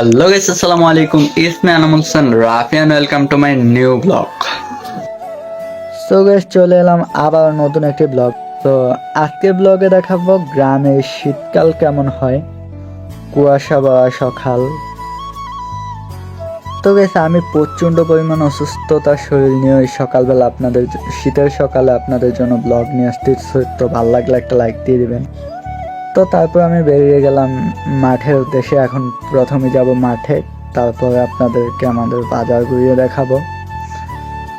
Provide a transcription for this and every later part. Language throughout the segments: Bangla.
Hello guys, assalamu alaikum. It's me Anamul San Rafi and welcome to my new vlog. So guys চলে এলাম আবার নতুন একটি ব্লগ। তো আজকের ব্লগে দেখাবো গ্রামে শীতকাল কেমন হয়, কুয়াশা বা সকাল। তো গাইস আমি প্রচণ্ড পরিমাণ অসুস্থতার শরীর নিয়ে ওই সকালবেলা শীতের সকালে আপনাদের জন্য ব্লগ নিয়ে আসতে, তো ভালো লাগলে একটা লাইক দিয়ে দিবেন। তো তারপর আমি বেরিয়ে গেলাম মাঠের উদ্দেশ্যে। এখন প্রথমে যাব মাঠে, তারপরে আপনাদেরকে আমাদের বাজার ঘুরিয়ে দেখাবো।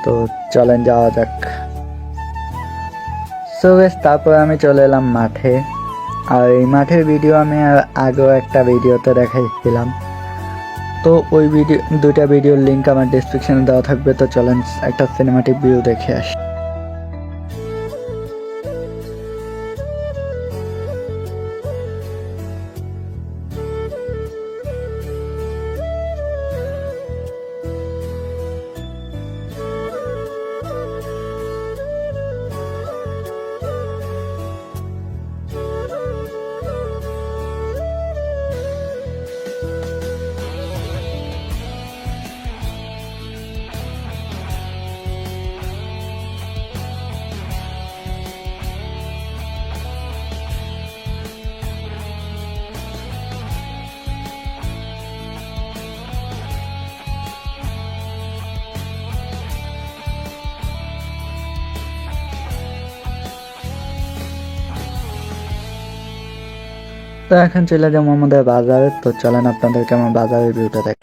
তো চলেন যাওয়া যাক। সো গাইস তারপর আমি চলে এলাম মাঠে, আর এই মাঠের ভিডিও আমি আগেও একটা ভিডিওতে দেখাইছিলাম। তো ওই দুইটা ভিডিওর লিঙ্ক আমার ডেসক্রিপশনে দেওয়া থাকবে। তো চলেন একটা সিনেমাটিক ভিউ দেখে আসি। তো এখন চলে যাবো আমাদের বাজারে। তো চলেন আপনাদেরকে আমার বাজারের ভিউটা দেখ।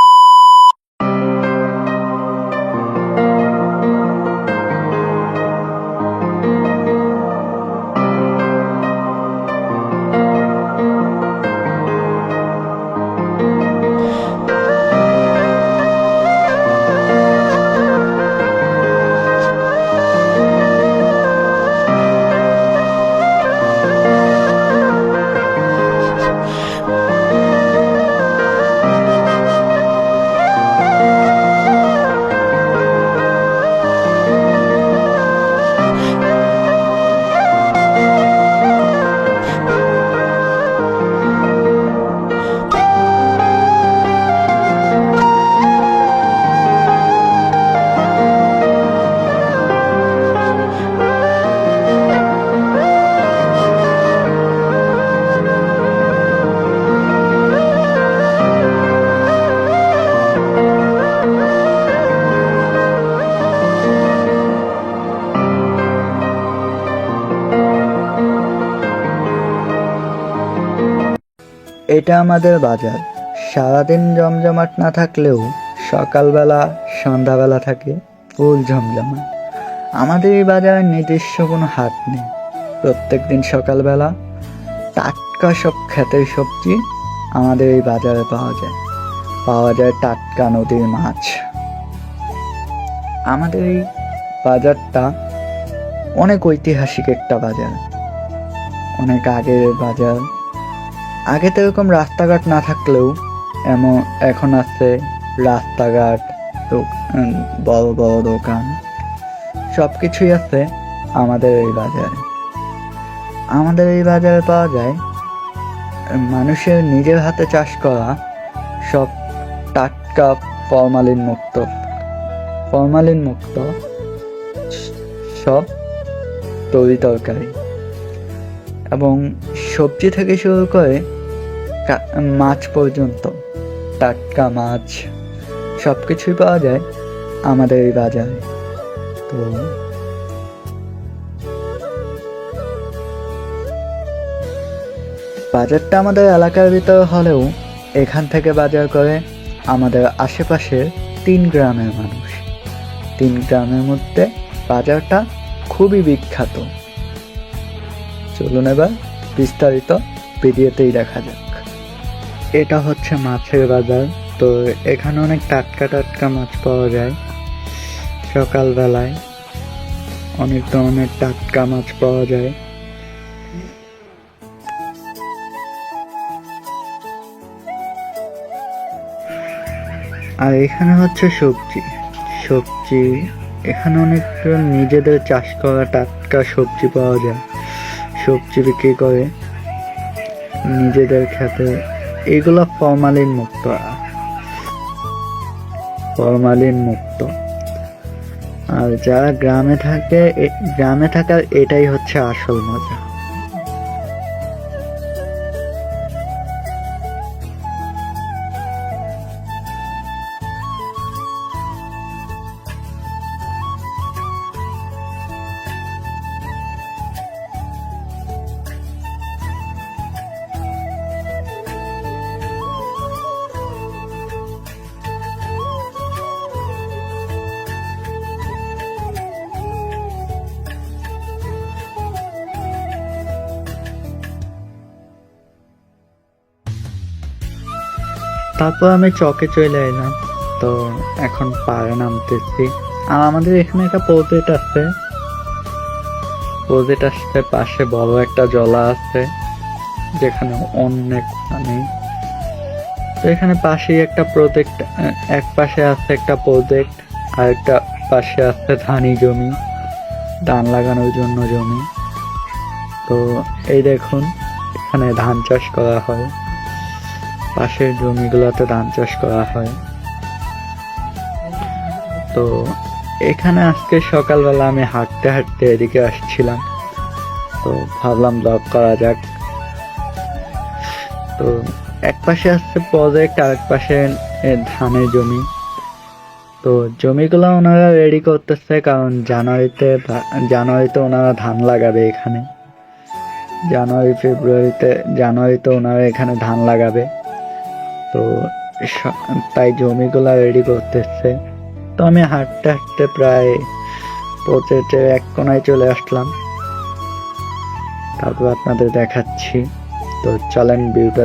এটা আমাদের বাজার। সারাদিন জমজমাট না থাকলেও সকালবেলা সন্ধ্যাবেলা থাকে ফুল জমজমাট। আমাদের এই বাজারে নিজস্ব কোনো হাট নেই। প্রত্যেক দিন সকালবেলা টাটকা সব ক্ষেতের সবজি আমাদের এই বাজারে পাওয়া যায় টাটকা নদীর মাছ। আমাদের এই বাজারটা অনেক ঐতিহাসিক একটা বাজার, অনেক আগের বাজার। আগে তো এরকম রাস্তাঘাট না থাকলেও এখন আছে রাস্তাঘাট, বড় বড় দোকান, সব কিছুই আছে আমাদের এই বাজারে। আমাদের এই বাজারে পাওয়া যায় মানুষের নিজের হাতে চাষ করা সব টাটকা ফরমালিন মুক্ত সব তরকারি, এবং সবজি থেকে শুরু করে মাছ পর্যন্ত টাটকা মাছ সব কিছুই পাওয়া যায় আমাদের এই বাজারে। তো বাজারটা আমাদের এলাকার ভিতরে হলেও এখান থেকে বাজার করে আমাদের আশেপাশের 3 গ্রামের মানুষ। 3 গ্রামের মধ্যে বাজারটা খুবই বিখ্যাত। চলুন এবার বিস্তারিত ভিডিওতেই দেখা যাক। এটা হচ্ছে মাছের বাজার। তো এখানে অনেক টাটকা মাছ পাওয়া যায়। সকালবেলায় অনেক ধরনের টাটকা মাছ পাওয়া যায়। আর এখানে হচ্ছে সবজি এখানে অনেক নিজেদের চাষ করা টাটকা সবজি পাওয়া যায়। সবজি বিক্রি করে নিজেদের খেতে। এগুলো ফরমালিন মুক্ত, ফরমালিন মুক্ত। আর যারা গ্রামে থাকে, গ্রামে থাকার এটাই হচ্ছে আসল মজা। তারপর আমি চকে চলে এলাম। তো এখন পাড়ে নামতেছি। আর আমাদের এখানে একটা প্রজেক্ট আছে, প্রজেক্ট আসছে পাশে বড় একটা জলা আছে যেখানে অনেক পানি। তো এখানে পাশেই একটা প্রজেক্ট, এক পাশে আছে একটা প্রজেক্ট, আর একটা পাশে আছে ধানি জমি, ধান লাগানোর জন্য জমি। তো এই দেখুন, এখানে ধান চাষ করা হয়, পাশের জমিগুলোতে ধান চাষ করা হয়। তো এখানে আজকে সকালবেলা আমি হাঁটতে হাঁটতে এদিকে আসছিলাম, তো ভাবলাম ব্লগ করা যাক। তো এক পাশে আসছে প্রজেক্ট, আর এক পাশে ধানের জমি। তো জমিগুলো ওনারা রেডি করতেছে, কারণ জানুয়ারিতে ওনারা ধান লাগাবে এখানে। জানুয়ারিতে ওনারা এখানে ধান লাগাবে। তো তাই জমিগুলা রেডি করতেছে। তো আমি হাঁটতে হাঁটতে প্রায় প্রজেক্টের এক কোনায় চলে আসলাম, তারপর আপনাদের দেখাচ্ছি। তো চলেন ভিউটা।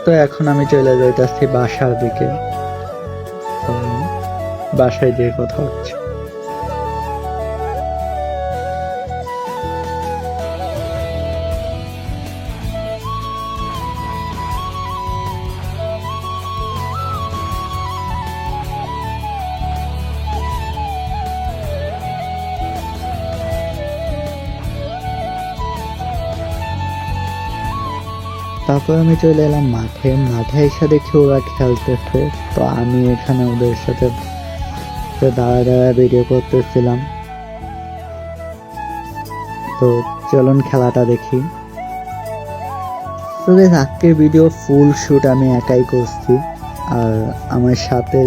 তো এখন আমি চলে যাইতেছি বাসার দিকে। তো বাসায় যেয়ে কথা হচ্ছে। তারপর আমি চলে এলাম মাঠে এসে দেখি ওরা খেলতেছে। তো আমি এখানে ওদের সাথে দাঁড়ায় ভিডিও করতেছিলাম। তো চলুন খেলাটা দেখি। তো আজকের ভিডিও ফুল শুট আমি একাই করছি, আর আমার সাথে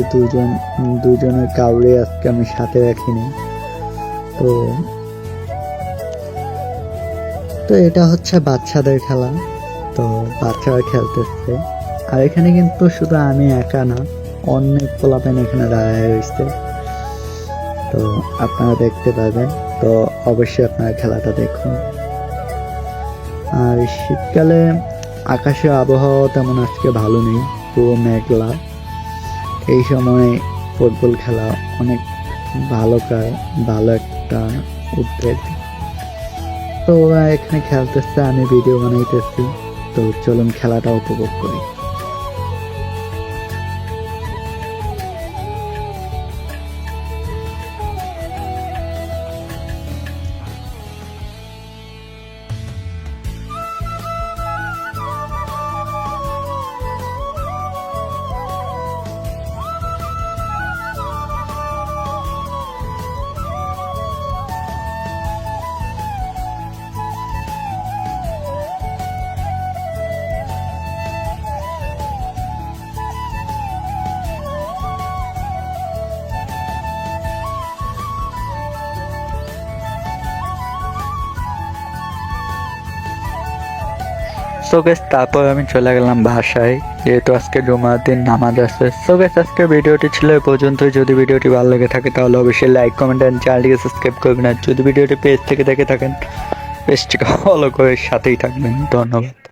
দুজনের কাউরে আজকে আমি সাথে রাখিনি। তো এটা হচ্ছে বাচ্চাদের খেলা। তো বাচ্চারা খেলতেছে, আর এখানে কিন্তু শুধু আমি একা না, অনেক পোলাপেন এখানে দাঁড়ায় রয়েছে। তো আপনারা দেখতে পাবেন। তো অবশ্যই আপনারা খেলাটা দেখুন। আর শীতকালে আকাশের আবহাওয়া তেমন আজকে ভালো নেই, পুরো মেঘলা। এই সময় ফুটবল খেলা অনেক ভালো একটা উদ্যোগ। তো ওরা এখানে খেলতেছে, আমি ভিডিও বানাইতেছি। তো চলুন খেলাটা উপভোগ করি। সো গাইস তারপর আমি চলে গেলাম বাসায়, যেহেতু আজকে জুমার দিন নামাজ আছে। সো গাইস আজকে ভিডিওটি ছিল এই পর্যন্তই। যদি ভিডিওটি ভালো লেগে থাকে তাহলে অবশ্যই লাইক কমেন্ট এন্ড চ্যানেলটিকে সাবস্ক্রাইব করবেন। আর যদি ভিডিওটি পেজ থেকে দেখে থাকেন পেজটিকে ফলো করে সাথেই থাকবেন। ধন্যবাদ।